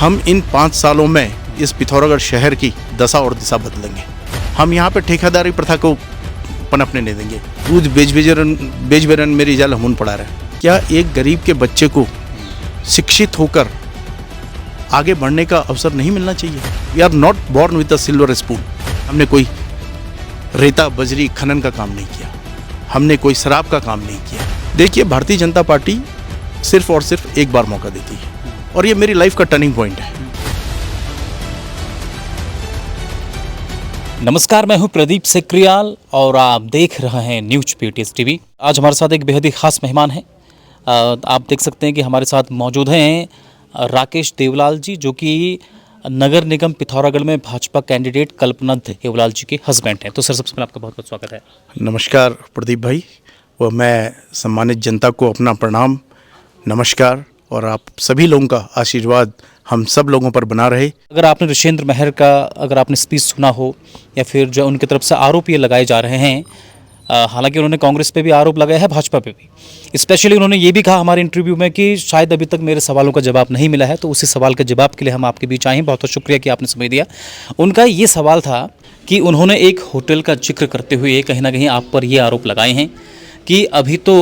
हम इन 5 सालों में इस पिथौरागढ़ शहर की दशा और दिशा बदलेंगे। हम यहाँ पे ठेकेदारी प्रथा को पनपने नहीं देंगे। दूध बेच बेरन मेरी जाल हमून पड़ा रहे। क्या एक गरीब के बच्चे को शिक्षित होकर आगे बढ़ने का अवसर नहीं मिलना चाहिए? We are not born with a silver spoon. हमने कोई रेता बजरी खनन का काम नहीं किया, हमने कोई शराब का काम नहीं किया। देखिए, भारतीय जनता पार्टी सिर्फ और सिर्फ एक बार मौका देती है और ये मेरी लाइफ का टर्निंग पॉइंट है। नमस्कार, मैं हूं प्रदीप सेक्रियाल और आप देख रहे हैं न्यूज पीटीएस टीवी। आज हमारे साथ एक बेहद ही खास मेहमान हैं। आप देख सकते हैं कि हमारे साथ मौजूद हैं राकेश देवलाल जी, जो कि नगर निगम पिथौरागढ़ में भाजपा कैंडिडेट कल्पना देवलाल जी के हस्बैंड हैं। तो सर, सबसे पहले आपका बहुत बहुत स्वागत है। नमस्कार प्रदीप भाई, व मैं सम्मानित जनता को अपना प्रणाम, नमस्कार, और आप सभी लोगों का आशीर्वाद हम सब लोगों पर बना रहे। अगर आपने ऋषेंद्र महर का स्पीच सुना हो या फिर जो उनकी तरफ से आरोप ये लगाए जा रहे हैं, हालांकि उन्होंने कांग्रेस पे भी आरोप लगाया है, भाजपा पे भी। स्पेशली उन्होंने ये भी कहा हमारे इंटरव्यू में कि शायद अभी तक मेरे सवालों का जवाब नहीं मिला है, तो उसी सवाल के जवाब के लिए हम आपके बीच आए हैं। बहुत बहुत शुक्रिया कि आपने समय दिया। उनका ये सवाल था कि उन्होंने एक होटल का जिक्र करते हुए कहीं ना कहीं आप पर ये आरोप लगाए हैं कि अभी तो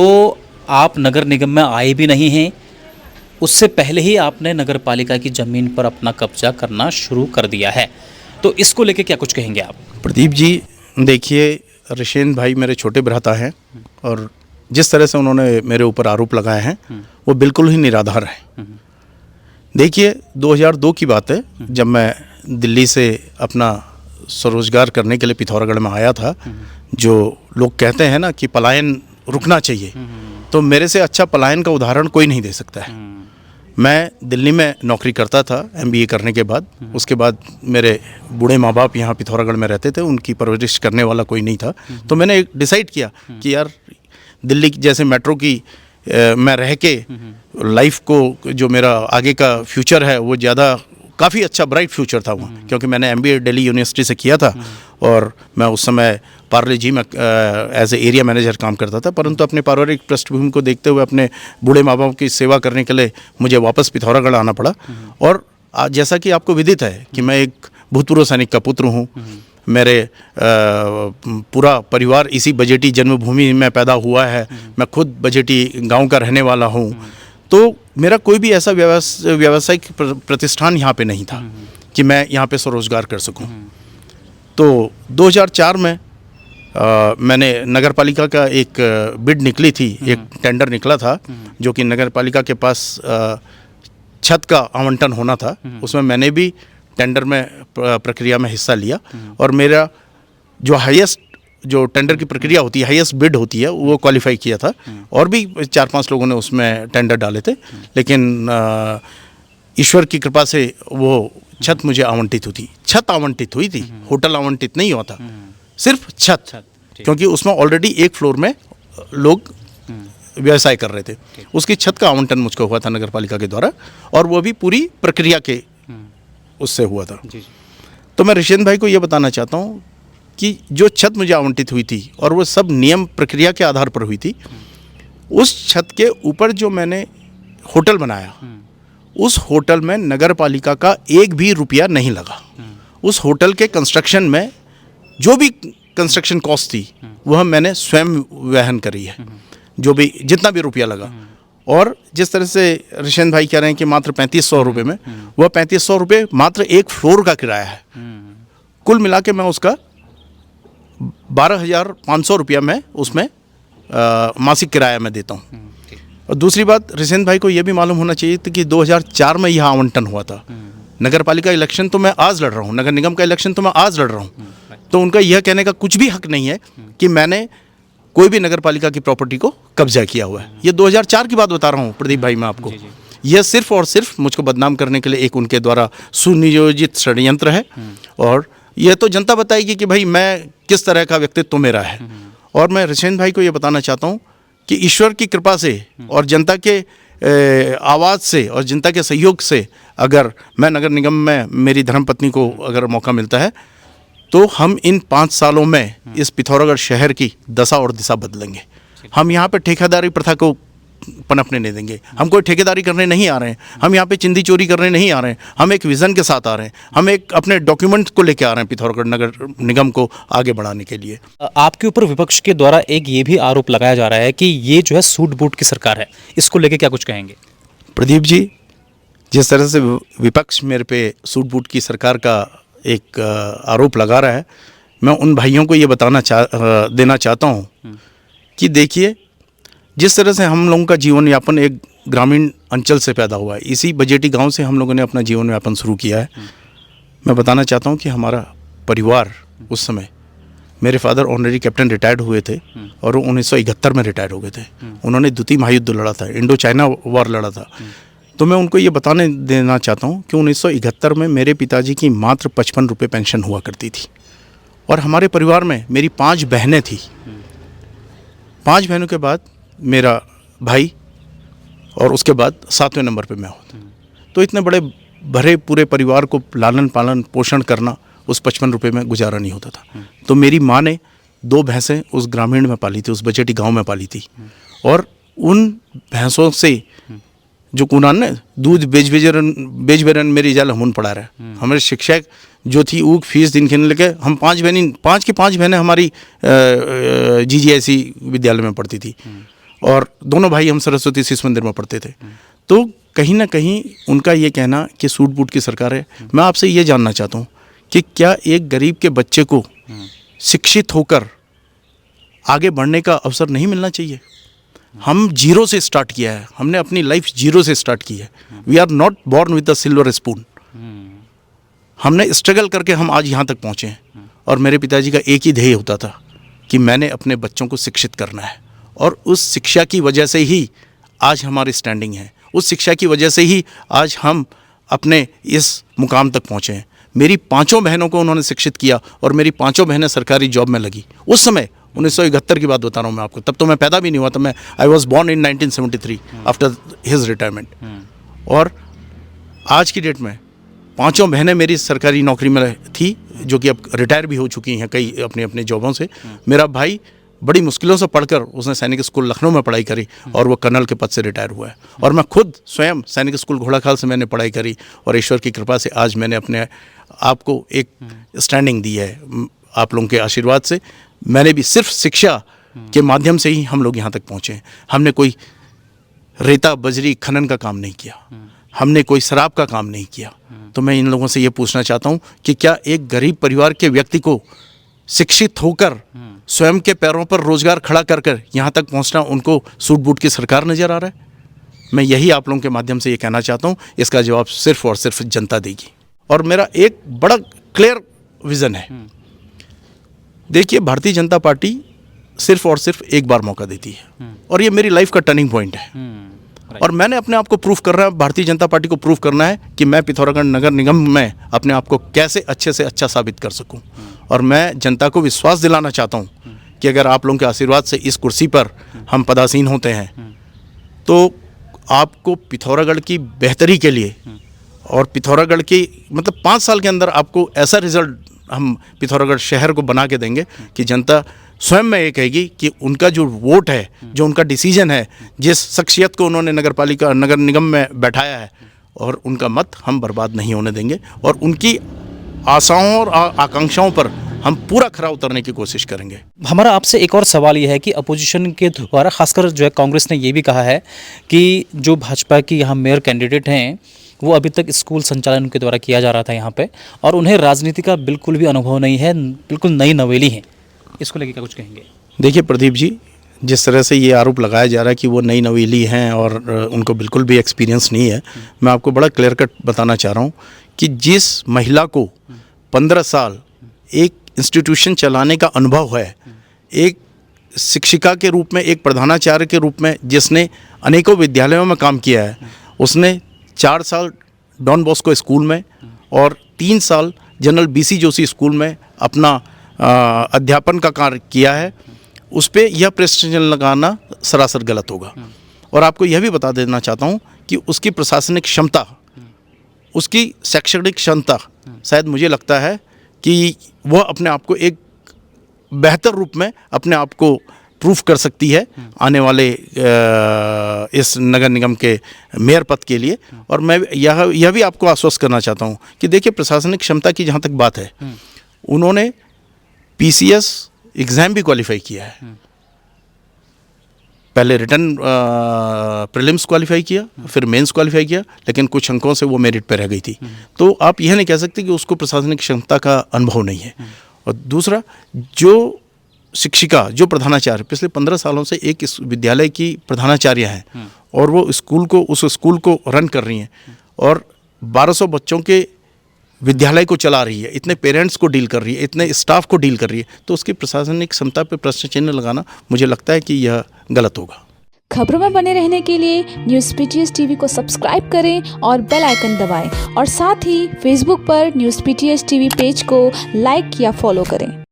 आप नगर निगम में आए भी नहीं हैं, उससे पहले ही आपने नगर पालिका की ज़मीन पर अपना कब्जा करना शुरू कर दिया है। तो इसको लेके क्या कुछ कहेंगे आप? प्रदीप जी, देखिए, ऋषेंद्र भाई मेरे छोटे भ्राता हैं और जिस तरह से उन्होंने मेरे ऊपर आरोप लगाए हैं वो बिल्कुल ही निराधार है। देखिए, 2002 की बात है, जब मैं दिल्ली से अपना स्वरोजगार करने के लिए पिथौरागढ़ में आया था। जो लोग कहते हैं ना कि पलायन रुकना चाहिए, तो मेरे से अच्छा पलायन का उदाहरण कोई नहीं दे सकता है। मैं दिल्ली में नौकरी करता था MBA करने के बाद। उसके बाद मेरे बूढ़े माँ बाप यहाँ पिथौरागढ़ में रहते थे, उनकी परवरिश करने वाला कोई नहीं था। तो मैंने डिसाइड किया कि यार, दिल्ली जैसे मेट्रो की मैं रह के लाइफ को, जो मेरा आगे का फ्यूचर है वो ज़्यादा काफ़ी अच्छा ब्राइट फ्यूचर था वहाँ, क्योंकि मैंने MBA दिल्ली यूनिवर्सिटी से किया था और मैं उस समय पार्ले जी में एज ए एरिया मैनेजर काम करता था। परंतु अपने पारिवारिक पृष्ठभूमि को देखते हुए अपने बूढ़े माँ बाप की सेवा करने के लिए मुझे वापस पिथौरागढ़ आना पड़ा। और जैसा कि आपको विदित है कि मैं एक भूतपूर्व सैनिक का पुत्र हूँ। मेरे पूरा परिवार इसी बजेटी जन्मभूमि में पैदा हुआ है। मैं खुद बजेटी गाँव का रहने वाला हूँ। तो मेरा कोई भी ऐसा व्यावसायिक प्रतिष्ठान यहाँ पे नहीं था कि मैं यहाँ पे स्वरोजगार कर सकूँ। तो 2004 में मैंने नगर पालिका का एक बिड निकली थी, एक टेंडर निकला था, जो कि नगर पालिका के पास छत का आवंटन होना था। उसमें मैंने भी टेंडर में प्रक्रिया में हिस्सा लिया और मेरा जो हाईएस्ट जो टेंडर की प्रक्रिया होती है, हाईएस्ट बिड होती है, वो क्वालिफाई किया था। और भी 4-5 लोगों ने उसमें टेंडर डाले थे, लेकिन ईश्वर की कृपा से वो छत मुझे आवंटित हुई थी। छत आवंटित हुई थी, होटल आवंटित नहीं हुआ था, सिर्फ छत, क्योंकि उसमें ऑलरेडी एक फ्लोर में लोग व्यवसाय कर रहे थे। उसकी छत का आवंटन मुझको हुआ था नगर पालिका के द्वारा, और वो भी पूरी प्रक्रिया के उससे हुआ था। तो मैं ऋषेंद्र भाई को ये बताना चाहता हूँ कि जो छत मुझे आवंटित हुई थी और वो सब नियम प्रक्रिया के आधार पर हुई थी, उस छत के ऊपर जो मैंने होटल बनाया, उस होटल में नगर पालिका का एक भी रुपया नहीं लगा। उस होटल के कंस्ट्रक्शन में जो भी कंस्ट्रक्शन कॉस्ट थी वह मैंने स्वयं वहन करी है, जो भी जितना भी रुपया लगा। और जिस तरह से ऋषेंद्र भाई कह रहे हैं कि मात्र 3500 रुपये में, वह 3500 रुपये मात्र एक फ्लोर का किराया है। कुल मिला के मैं उसका 12,500 रुपया मैं उसमें मासिक किराया में देता हूँ। और दूसरी बात, ऋषेंद्र भाई को यह भी मालूम होना चाहिए था कि 2004 में यह आवंटन हुआ था। नगर पालिका इलेक्शन तो मैं आज लड़ रहा हूँ, नगर निगम का इलेक्शन तो मैं आज लड़ रहा हूँ। तो उनका यह कहने का कुछ भी हक नहीं है कि मैंने कोई भी नगर पालिका की प्रॉपर्टी को कब्जा किया हुआ है। ये 2004 की बात बता रहा हूँ प्रदीप भाई मैं आपको। यह सिर्फ और सिर्फ मुझको बदनाम करने के लिए एक उनके द्वारा सुनियोजित षड्यंत्र है। और यह तो जनता बताएगी कि भाई मैं किस तरह का व्यक्तित्व मेरा है। और मैं ऋषेंद्र भाई को ये बताना चाहता हूँ कि ईश्वर की कृपा से और जनता के आवाज़ से और जनता के सहयोग से अगर मैं नगर निगम में मेरी धर्मपत्नी को अगर मौका मिलता है, तो हम इन 5 सालों में इस पिथौरागढ़ शहर की दशा और दिशा बदलेंगे। हम यहाँ पे ठेकेदारी प्रथा को पनपने नहीं देंगे। हम कोई ठेकेदारी करने नहीं आ रहे हैं, हम यहाँ पे चिंदी चोरी करने नहीं आ रहे हैं, हम एक विज़न के साथ आ रहे हैं, हम एक अपने डॉक्यूमेंट को लेके आ रहे हैं पिथौरागढ़ नगर निगम को आगे बढ़ाने के लिए। आपके ऊपर विपक्ष के द्वारा एक ये भी आरोप लगाया जा रहा है कि ये जो है सूट बूट की सरकार है, इसको लेके क्या कुछ कहेंगे? प्रदीप जी, जिस तरह से विपक्ष मेरे पे सूट बूट की सरकार का एक आरोप लगा रहा है, मैं उन भाइयों को ये देना चाहता हूँ कि देखिए, जिस तरह से हम लोगों का जीवन यापन एक ग्रामीण अंचल से पैदा हुआ है, इसी बजेटी गांव से हम लोगों ने अपना जीवन यापन शुरू किया है। मैं बताना चाहता हूँ कि हमारा परिवार उस समय, मेरे फादर ऑनरेरी कैप्टन रिटायर्ड हुए थे और वो 1971 में रिटायर हो गए थे। उन्होंने द्वितीय महायुद्ध लड़ा था, इंडो चाइना वॉर लड़ा था। तो मैं उनको ये बताने देना चाहता हूँ कि 1971 में मेरे पिताजी की मात्र 55 रुपये पेंशन हुआ करती थी और हमारे परिवार में मेरी 5 बहनें थी। 5 बहनों के बाद मेरा भाई और उसके बाद 7वें नंबर पे मैं हूँ। तो इतने बड़े भरे पूरे परिवार को लालन पालन पोषण करना उस 55 रुपये में गुजारा नहीं होता था। तो मेरी माँ ने 2 भैंसें उस ग्रामीण में पाली थी, उस बजेटी गांव में पाली थी और उन भैंसों से जो कुनान ने दूध बेच बेरन मेरी जाल हमून पढ़ा रहा। हमारे शिक्षक जो थी ऊक फीस दिन खेलने लगे, हम 5 की 5 बहनें हमारी GGIC विद्यालय में पढ़ती थी और दोनों भाई हम सरस्वती शिशु मंदिर में पढ़ते थे। तो कहीं ना कहीं उनका ये कहना कि सूट बूट की सरकार है, मैं आपसे ये जानना चाहता हूँ कि क्या एक गरीब के बच्चे को शिक्षित होकर आगे बढ़ने का अवसर नहीं मिलना चाहिए? हम जीरो से स्टार्ट किया है, हमने अपनी लाइफ जीरो से स्टार्ट की है। We are not born with the silver spoon. हमने स्ट्रगल करके हम आज यहाँ तक पहुँचे हैं और मेरे पिताजी का एक ही ध्येय होता था कि मैंने अपने बच्चों को शिक्षित करना है और उस शिक्षा की वजह से ही आज हमारी स्टैंडिंग है, उस शिक्षा की वजह से ही आज हम अपने इस मुकाम तक पहुँचे हैं। मेरी 5 बहनों को उन्होंने शिक्षित किया और मेरी 5 बहनें सरकारी जॉब में लगी। उस समय 1971 की बात बता रहा हूँ मैं आपको, तब तो मैं पैदा भी नहीं हुआ था। मैं I was born in 1973 after his retirement. और आज की डेट में 5 बहनें मेरी सरकारी नौकरी में थी, जो कि अब रिटायर भी हो चुकी हैं कई अपने अपने जॉबों से। मेरा भाई बड़ी मुश्किलों से पढ़कर उसने सैनिक स्कूल लखनऊ में पढ़ाई करी और वो कर्नल के पद से रिटायर हुआ है। और मैं खुद स्वयं सैनिक स्कूल घोड़ाखाल से मैंने पढ़ाई करी और ईश्वर की कृपा से आज मैंने अपने आप को एक स्टैंडिंग दी है। आप लोगों के आशीर्वाद से मैंने भी सिर्फ शिक्षा के माध्यम से ही हम लोग यहाँ तक पहुँचे हैं। हमने कोई रेता बजरी खनन का काम नहीं किया, हमने कोई शराब का काम नहीं किया। तो मैं इन लोगों से ये पूछना चाहता हूँ कि क्या एक गरीब परिवार के व्यक्ति को शिक्षित होकर स्वयं के पैरों पर रोजगार खड़ा कर कर यहाँ तक पहुँचना उनको सूट बूट की सरकार नज़र आ रहा है? मैं यही आप लोगों के माध्यम से ये कहना चाहता हूँ। इसका जवाब सिर्फ और सिर्फ जनता देगी और मेरा एक बड़ा क्लियर विज़न है। देखिए, भारतीय जनता पार्टी सिर्फ और सिर्फ एक बार मौका देती है और ये मेरी लाइफ का टर्निंग पॉइंट है और मैंने अपने आप को प्रूफ करना है, भारतीय जनता पार्टी को प्रूफ करना है कि मैं पिथौरागढ़ नगर निगम में अपने आप को कैसे अच्छे से अच्छा साबित कर सकूं। और मैं जनता को विश्वास दिलाना चाहता हूं कि अगर आप लोगों के आशीर्वाद से इस कुर्सी पर हम पदासीन होते हैं तो आपको पिथौरागढ़ की बेहतरी के लिए और पिथौरागढ़ की मतलब 5 साल के अंदर आपको ऐसा रिजल्ट हम पिथौरागढ़ शहर को बना के देंगे कि जनता स्वयं में ये कहेगी कि उनका जो वोट है, जो उनका डिसीजन है, जिस शख्सियत को उन्होंने नगर निगम में बैठाया है और उनका मत हम बर्बाद नहीं होने देंगे और उनकी आशाओं और आकांक्षाओं पर हम पूरा खरा उतरने की कोशिश करेंगे। हमारा आपसे एक और सवाल ये है कि अपोजिशन के द्वारा खासकर जो है कांग्रेस ने ये भी कहा है कि जो भाजपा की यहाँ मेयर कैंडिडेट हैं वो अभी तक स्कूल संचालन उनके द्वारा किया जा रहा था यहाँ पे और उन्हें राजनीति का बिल्कुल भी अनुभव नहीं है, बिल्कुल नई नवेली हैं। इसको लेकर क्या कुछ कहेंगे? देखिए प्रदीप जी, जिस तरह से ये आरोप लगाया जा रहा है कि वो नई नवेली हैं और उनको बिल्कुल भी एक्सपीरियंस नहीं है, मैं आपको बड़ा क्लियर कट बताना चाह रहा हूँ कि जिस महिला को 15 साल एक इंस्टीट्यूशन चलाने का अनुभव है, एक शिक्षिका के रूप में, एक प्रधानाचार्य के रूप में जिसने अनेकों विद्यालयों में काम किया है, उसने 4 साल डॉन बॉस्को स्कूल में और 3 साल जनरल BC जोशी स्कूल में अपना अध्यापन का कार्य किया है, उस पर यह प्रश्न लगाना सरासर गलत होगा। और आपको यह भी बता देना चाहता हूँ कि उसकी प्रशासनिक क्षमता, उसकी शैक्षणिक क्षमता, शायद मुझे लगता है कि वह अपने आप को एक बेहतर रूप में अपने आप को प्रूफ कर सकती है आने वाले इस नगर निगम के मेयर पद के लिए। और मैं यह भी आपको आश्वस्त करना चाहता हूँ कि देखिए, प्रशासनिक क्षमता की जहाँ तक बात है, उन्होंने PCS एग्ज़ाम भी क्वालिफाई किया है। पहले रिटर्न प्रीलिम्स क्वालिफाई किया, फिर मेंस क्वालिफाई किया, लेकिन कुछ अंकों से वो मेरिट पर रह गई थी। तो आप यह नहीं कह सकते कि उसको प्रशासनिक क्षमता का अनुभव नहीं है। और दूसरा, जो शिक्षिका, जो प्रधानाचार्य पिछले 15 सालों से एक इस विद्यालय की प्रधानाचार्य हैं और वो उस स्कूल को रन कर रही हैं और 1200 बच्चों के विद्यालय को चला रही है, इतने पेरेंट्स को डील कर रही है, इतने स्टाफ को डील कर रही है, तो उसकी प्रशासनिक क्षमता पर प्रश्न चिन्ह लगाना मुझे लगता है कि यह गलत होगा। खबरों में बने रहने के लिए न्यूज़ PTS TV को सब्सक्राइब करें और बेल आइकन दबाएं और साथ ही फेसबुक पर न्यूज़ PTS TV पेज को लाइक या फॉलो करें।